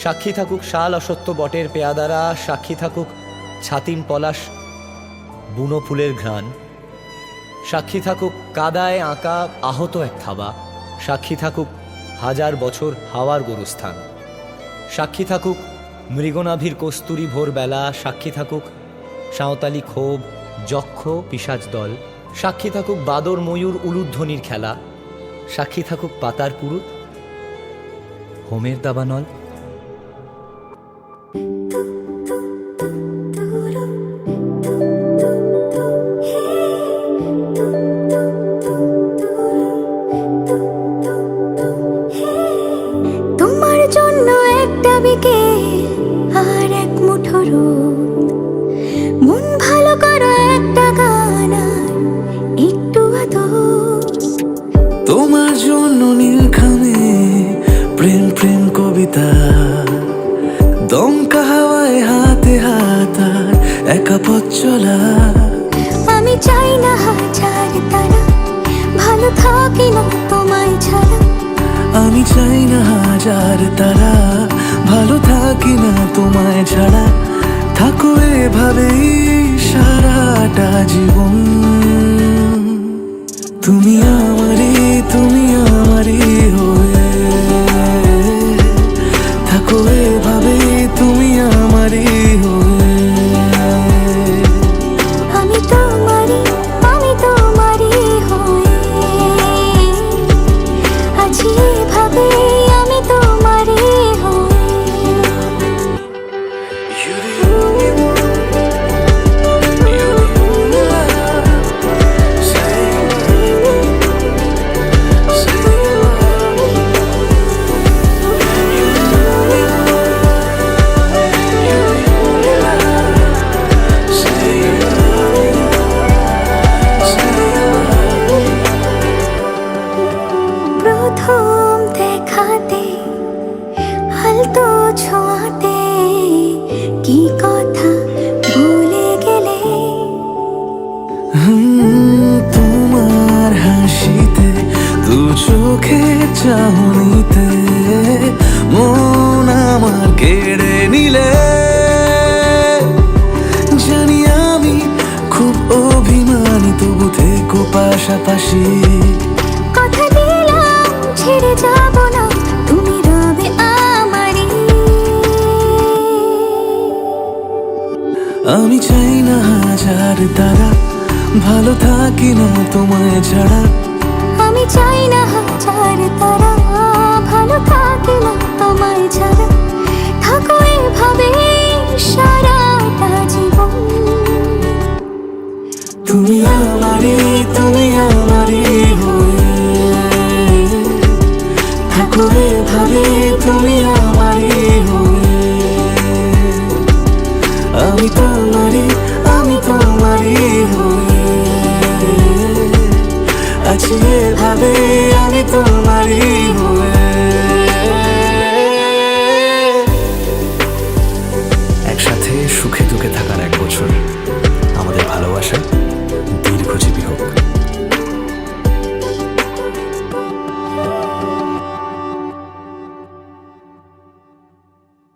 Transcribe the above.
সাক্ষী থাকুক শাল অসত্য বটের পেয়াদারা, সাক্ষী থাকুক ছাতিম পলাশ বুনো ফুলের ঘ্রাণ, সাক্ষী থাকুক কাদায় আঁকা আহত এক থাবা, সাক্ষী থাকুক হাজার বছর হাওয়ার গোরস্থান, সাক্ষী থাকুক মৃগনাভির কস্তুরী ভোরবেলা, সাক্ষী থাকুক সাঁওতালি ক্ষোভ যক্ষ পিশাচ দল, সাক্ষী থাকুক বাদর ময়ূর উলুধ্বনির খেলা, সাক্ষী থাকুক পাতার পুরুত হোমের দাবানল। তোমার জন্য একটা বিকেল আর এক মুঠো রোদ, মন ভালো করা একটা গান আর একটু আদর। তোমার জন্য নীলখামে প্রেম প্রেম কবিতা, দমকা হাওয়ায় হাতে হাত আর একা পথ চলা। আমি চাই না হাজার তারা, ভালো থাকি না তোমায় ছাড়া। আমি চাই না হাজার তারা, ভালো থাকি না তোমায় ছাড়া। থাকো এভাবেই সারাটা জীবন, তুমি আমারই হয়ে থাকো এভাবেই, তুমি আমারই হয়ে। আমি তোমারই হয়ে আছি এভাবে, আমি তোমারই হয়ে। প্রথম দেখাতে হালতো ছোঁয়াতে কি কথা ভুলে গেলে। তোমার হাসিতে দু চোখে চাহনিতে মন আমার কেড়ে নিলে। জানি আমি খুব অভিমানী, তবু থেকো পাশাপাশি। কথা দিলাম ছেড়ে যাব না, তুমি রবে আমারই। আমি চাই না হাজার তারা, ভালো থাকি না তোমায় ছাড়া। আমি চাই না হাজার তারা,